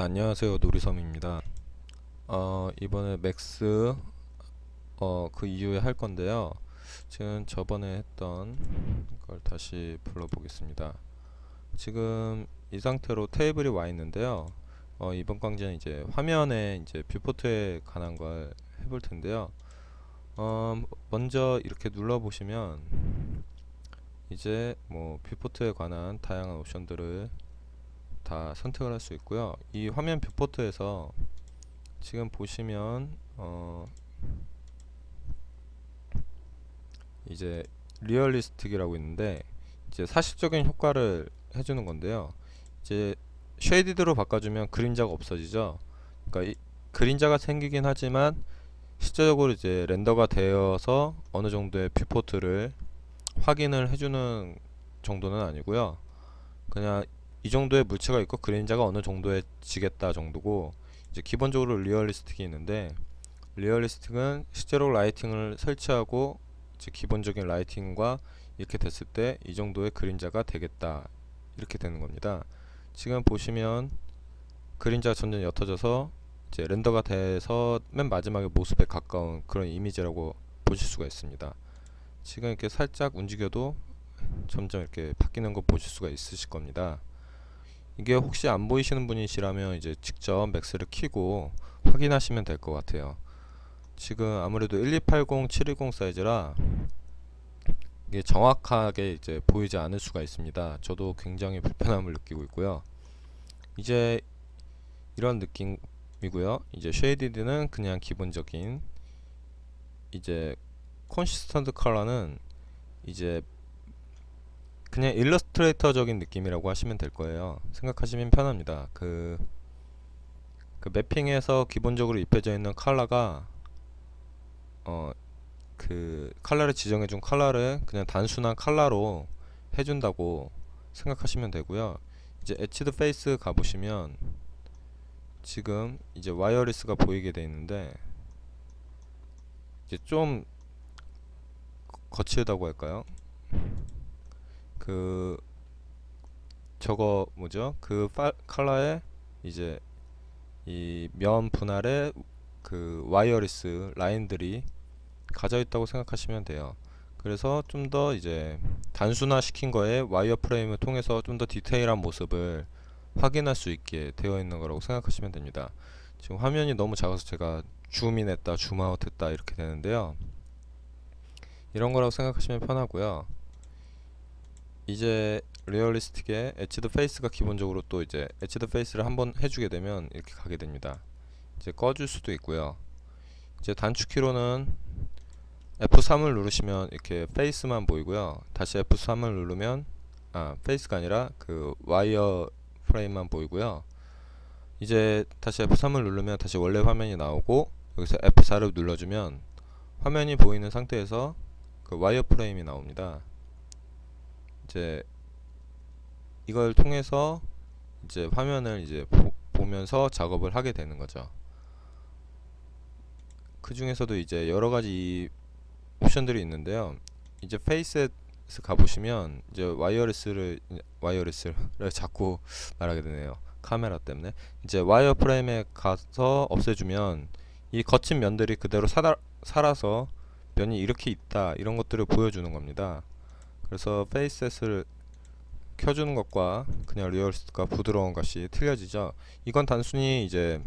안녕하세요. 놀이섬입니다. 이번에 맥스 그 이후에 할 건데요. 지금 저번에 했던 걸 다시 불러보겠습니다. 지금 이 상태로 테이블이 와 있는데요. 이번 강좌는 이제 화면에 이제 뷰포트에 관한 걸 해볼 텐데요. 먼저 이렇게 눌러 보시면 이제 뭐 뷰포트에 관한 다양한 옵션들을 다 선택을 할 수 있고요. 이 화면 뷰포트에서 지금 보시면 이제 리얼리스틱이라고 있는데 이제 사실적인 효과를 해주는 건데요. 이제 쉐이디드로 바꿔주면 그림자가 없어지죠. 그러니까 이 그림자가 생기긴 하지만 실제적으로 이제 렌더가 되어서 어느 정도의 뷰포트를 확인을 해주는 정도는 아니고요. 그냥 이 정도의 물체가 있고 그림자가 어느 정도에 지겠다 정도고, 이제 기본적으로 리얼리스틱이 있는데, 리얼리스틱은 실제로 라이팅을 설치하고 이제 기본적인 라이팅과 이렇게 됐을 때 이 정도의 그림자가 되겠다 이렇게 되는 겁니다. 지금 보시면 그림자가 점점 옅어져서 이제 렌더가 돼서 맨 마지막에 모습에 가까운 그런 이미지라고 보실 수가 있습니다. 지금 이렇게 살짝 움직여도 점점 이렇게 바뀌는 거 보실 수가 있으실 겁니다. 이게 혹시 안 보이시는 분이시라면 이제 직접 맥스를 키고 확인하시면 될 것 같아요. 지금 아무래도 1280, 720 사이즈라 이게 정확하게 이제 보이지 않을 수가 있습니다. 저도 굉장히 불편함을 느끼고 있고요. 이제 이런 느낌이고요. 이제 쉐이디드는 그냥 기본적인, 이제 콘시스턴트 컬러는 이제 그냥 일러스트레이터적인 느낌이라고 하시면 될 거예요. 생각하시면 편합니다. 그 매핑에서 기본적으로 입혀져 있는 컬러가 그 컬러를 지정해준 컬러를 그냥 단순한 컬러로 해준다고 생각하시면 되고요. 이제 에치드 페이스 가보시면 지금 이제 와이어리스가 보이게 돼 있는데, 이제 좀 거칠다고 할까요? 그 저거 뭐죠? 그 컬러에 이제 이 면 분할에 그 와이어리스 라인들이 가져 있다고 생각하시면 돼요. 그래서 좀 더 이제 단순화 시킨 거에 와이어 프레임을 통해서 좀 더 디테일한 모습을 확인할 수 있게 되어 있는 거라고 생각하시면 됩니다. 지금 화면이 너무 작아서 제가 줌인 했다 줌아웃 했다 이렇게 되는데요. 이런 거라고 생각하시면 편하고요. 이제 리얼리스틱의 엣지드 페이스가 기본적으로 또 이제 엣지드 페이스를 한번 해주게 되면 이렇게 가게 됩니다. 이제 꺼줄 수도 있고요. 이제 단축키로는 F3을 누르시면 이렇게 페이스만 보이고요. 다시 F3을 누르면 페이스가 아니라 그 와이어 프레임만 보이고요. 이제 다시 F3을 누르면 다시 원래 화면이 나오고, 여기서 F4를 눌러주면 화면이 보이는 상태에서 그 와이어 프레임이 나옵니다. 이제 이걸 통해서 이제 화면을 이제 보면서 작업을 하게 되는 거죠. 그 중에서도 이제 여러 가지 옵션들이 있는데요. 이제 페이스에 가보시면 이제 와이어리스를 자꾸 말하게 되네요. 카메라 때문에. 이제 와이어 프레임에 가서 없애주면 이 거친 면들이 그대로 살아서 면이 이렇게 있다 이런 것들을 보여주는 겁니다. 그래서 페이스를 켜주는 것과 그냥 리얼리스트가 부드러운 것이 틀려지죠. 이건 단순히 이제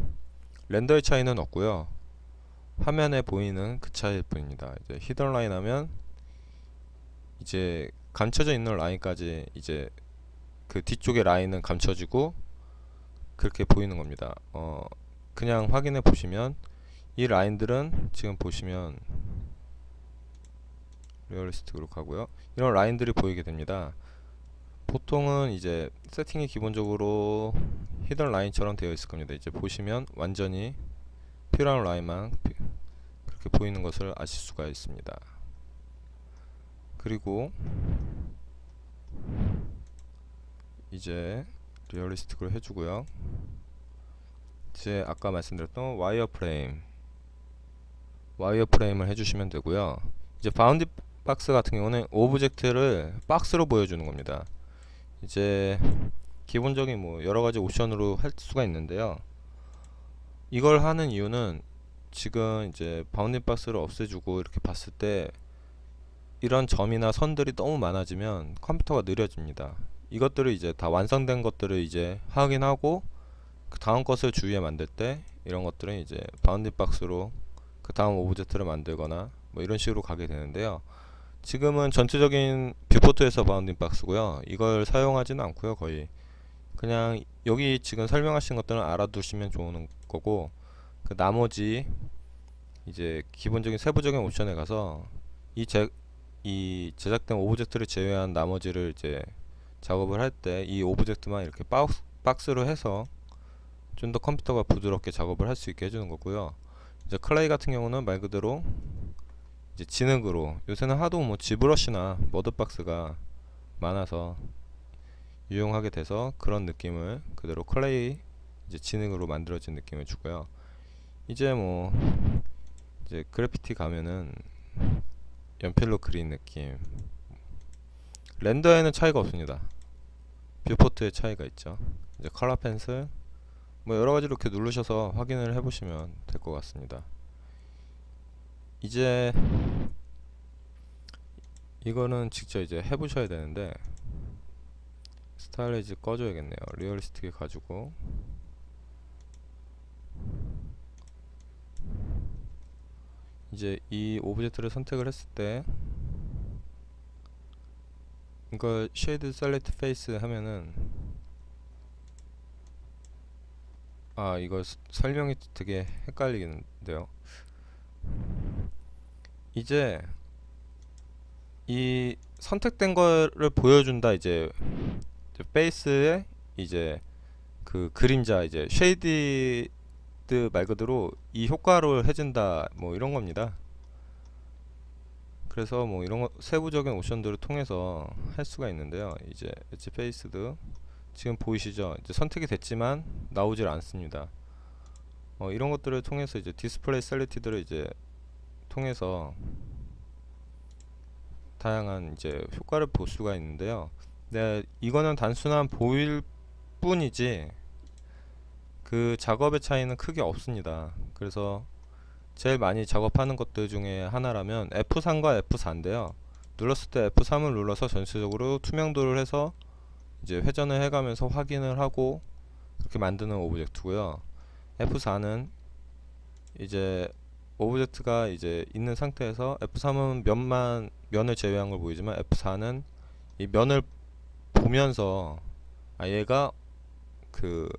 렌더의 차이는 없고요. 화면에 보이는 그 차이일 뿐입니다. 이제 히든 라인 하면 이제 감춰져 있는 라인까지 이제 그 뒤쪽의 라인은 감춰지고 그렇게 보이는 겁니다. 그냥 확인해 보시면 이 라인들은 지금 보시면 리얼리스틱으로 가고요. 이런 라인들이 보이게 됩니다. 보통은 이제 세팅이 기본적으로 히든 라인처럼 되어 있을 겁니다. 이제 보시면 완전히 필요한 라인만 그렇게 보이는 것을 아실 수가 있습니다. 그리고 이제 리얼리스틱으로 해주고요. 이제 아까 말씀드렸던 와이어 프레임을 해주시면 되고요. 이제 바운드 박스 같은 경우는 오브젝트를 박스로 보여주는 겁니다. 이제 기본적인 뭐 여러가지 옵션으로 할 수가 있는데요. 이걸 하는 이유는 지금 이제 바운딩 박스를 없애주고 이렇게 봤을 때 이런 점이나 선들이 너무 많아지면 컴퓨터가 느려집니다. 이것들을 이제 다 완성된 것들을 이제 확인하고 그 다음 것을 주위에 만들 때 이런 것들은 이제 바운딩 박스로 그 다음 오브젝트를 만들거나 뭐 이런 식으로 가게 되는데요. 지금은 전체적인 뷰포트에서 바운딩 박스고요. 이걸 사용하지는 않고요. 거의 그냥 여기 지금 설명하신 것들은 알아두시면 좋은 거고, 그 나머지 이제 기본적인 세부적인 옵션에 가서 이 제작된 오브젝트를 제외한 나머지를 이제 작업을 할 때 이 오브젝트만 이렇게 박스로 해서 좀 더 컴퓨터가 부드럽게 작업을 할 수 있게 해주는 거고요. 이제 클레이 같은 경우는 말 그대로 이제 진흙으로, 요새는 하도 뭐 지브러시나 머드박스가 많아서 유용하게 돼서 그런 느낌을 그대로 클레이 이제 진흙으로 만들어진 느낌을 주고요. 이제 뭐 이제 그래피티 가면은 연필로 그린 느낌, 렌더에는 차이가 없습니다. 뷰포트에 차이가 있죠. 이제 컬러 펜슬 뭐 여러가지로 이렇게 누르셔서 확인을 해보시면 될 것 같습니다. 이제 이거는 직접 이제 해보셔야 되는데, 스타일리즈 꺼줘야겠네요. 리얼리스틱에 가지고 이제 이 오브젝트를 선택을 했을 때 이걸 쉐이드 셀렉트 페이스 하면은, 이거 설명이 되게 헷갈리겠는데요. 이제 이 선택된 거를 보여준다. 이제 페이스에 이제 그 그림자 이제 쉐이드 말 그대로 이 효과를 해준다 뭐 이런 겁니다. 그래서 뭐 이런 거 세부적인 옵션들을 통해서 할 수가 있는데요. 이제 엣지 페이스드 지금 보이시죠? 이제 선택이 됐지만 나오질 않습니다. 이런 것들을 통해서 이제 디스플레이 셀렉티드를 이제 통해서 다양한 이제 효과를 볼 수가 있는데요. 네, 이거는 단순한 보일 뿐이지 그 작업의 차이는 크게 없습니다. 그래서 제일 많이 작업하는 것들 중에 하나라면 F3과 F4인데요. 눌렀을 때 F3을 눌러서 전체적으로 투명도를 해서 이제 회전을 해가면서 확인을 하고 그렇게 만드는 오브젝트고요. F4는 이제 오브젝트가 이제 있는 상태에서, F3은 면을 제외한 걸 보이지만 F4는 이 면을 보면서 얘가 그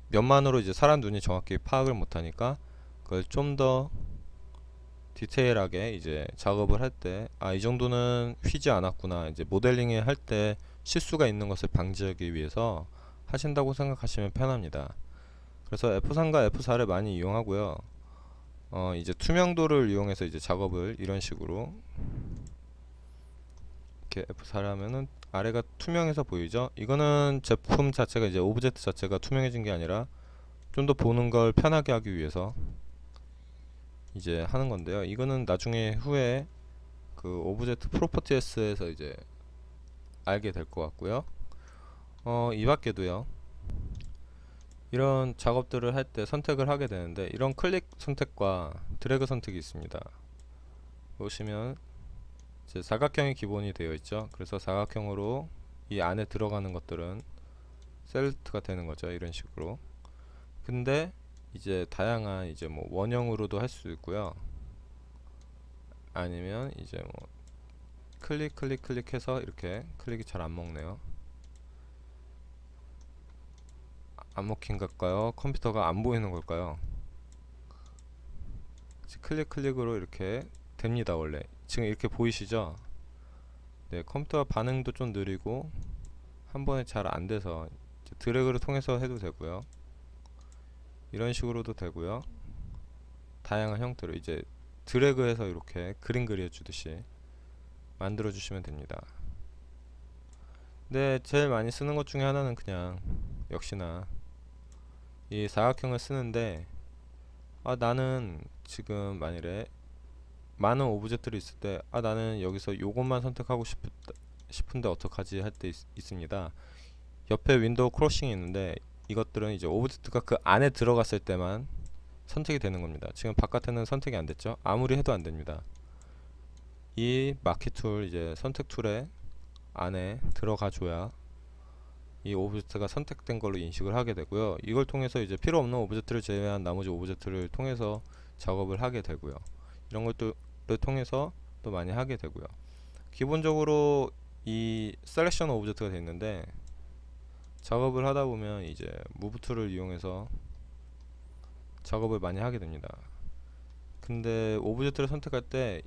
면만으로 이제 사람 눈이 정확히 파악을 못하니까 그걸 좀 더 디테일하게 이제 작업을 할 때 이 정도는 휘지 않았구나, 이제 모델링을 할 때 실수가 있는 것을 방지하기 위해서 하신다고 생각하시면 편합니다. 그래서 F3과 F4를 많이 이용하고요. 이제 투명도를 이용해서 이제 작업을 이런 식으로 이렇게 F4를 하면은 아래가 투명해서 보이죠. 이거는 제품 자체가 이제 오브젝트 자체가 투명해진 게 아니라 좀 더 보는 걸 편하게 하기 위해서 이제 하는 건데요. 이거는 나중에 후에 그 오브젝트 프로퍼티스에서 이제 알게 될 것 같고요. 이 밖에도요, 이런 작업들을 할 때 선택을 하게 되는데, 이런 클릭 선택과 드래그 선택이 있습니다. 보시면 이제 사각형이 기본이 되어 있죠. 그래서 사각형으로 이 안에 들어가는 것들은 셀렉트가 되는 거죠. 이런 식으로. 근데 이제 다양한 이제 뭐 원형으로도 할 수 있고요. 아니면 이제 뭐 클릭해서 이렇게 클릭이 잘 안 먹네요. 안 먹힌 걸까요? 컴퓨터가 안 보이는 걸까요? 클릭으로 이렇게 됩니다. 원래 지금 이렇게 보이시죠? 네, 컴퓨터 반응도 좀 느리고 한 번에 잘 안 돼서 이제 드래그를 통해서 해도 되고요. 이런 식으로도 되고요. 다양한 형태로 이제 드래그해서 이렇게 그림 그려주듯이 만들어 주시면 됩니다. 근데 제일 많이 쓰는 것 중에 하나는 그냥 역시나 이 사각형을 쓰는데, 나는 지금 만일에 많은 오브젝트들이 있을 때 나는 여기서 요것만 선택하고 싶은데 어떡하지 할 때 있습니다. 옆에 윈도우 크로싱이 있는데 이것들은 이제 오브젝트가 그 안에 들어갔을 때만 선택이 되는 겁니다. 지금 바깥에는 선택이 안 됐죠? 아무리 해도 안 됩니다. 이 마키 툴 이제 선택 툴에 안에 들어가 줘야 이 오브젝트가 선택된 걸로 인식을 하게 되고요. 이걸 통해서 이제 필요 없는 오브젝트를 제외한 나머지 오브젝트를 통해서 작업을 하게 되고요. 이런 것들을 통해서 또 많이 하게 되고요. 기본적으로 이 셀렉션 오브젝트가 되어 있는데 작업을 하다 보면 이제 무브 툴을 이용해서 작업을 많이 하게 됩니다. 근데 오브젝트를 선택할 때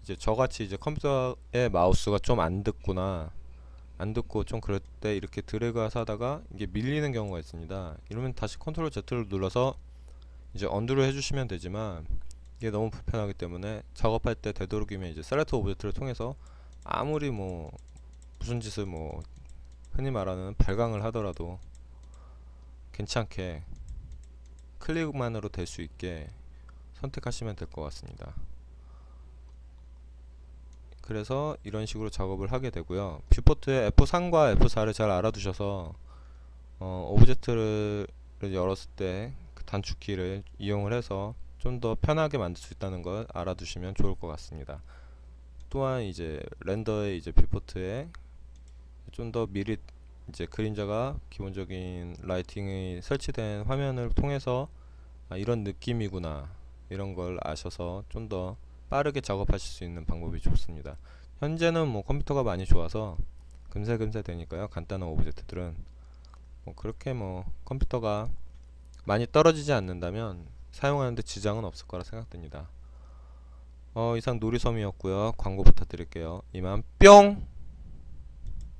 이제 저같이 이제 컴퓨터의 마우스가 좀 안 듣구나, 안 듣고 좀 그럴 때 이렇게 드래그해서 하다가 이게 밀리는 경우가 있습니다. 이러면 다시 컨트롤 Z를 눌러서 이제 언두를 해주시면 되지만 이게 너무 불편하기 때문에 작업할 때 되도록이면 이제 셀렉트 오브젝트를 통해서 아무리 뭐 무슨 짓을 뭐 흔히 말하는 발광을 하더라도 괜찮게 클릭만으로 될 수 있게 선택하시면 될 것 같습니다. 그래서 이런 식으로 작업을 하게 되고요. 뷰포트의 F3과 F4를 잘 알아두셔서 오브젝트를 열었을 때 그 단축키를 이용을 해서 좀 더 편하게 만들 수 있다는 걸 알아두시면 좋을 것 같습니다. 또한 이제 렌더의 이제 뷰포트에 좀 더 미리 이제 그림자가 기본적인 라이팅이 설치된 화면을 통해서 이런 느낌이구나 이런 걸 아셔서 좀 더 빠르게 작업하실 수 있는 방법이 좋습니다. 현재는 뭐 컴퓨터가 많이 좋아서 금세금세 되니까요. 간단한 오브젝트들은 뭐 그렇게 뭐 컴퓨터가 많이 떨어지지 않는다면 사용하는데 지장은 없을 거라 생각됩니다. 이상 놀이섬이었고요. 광고 부탁드릴게요. 이만 뿅!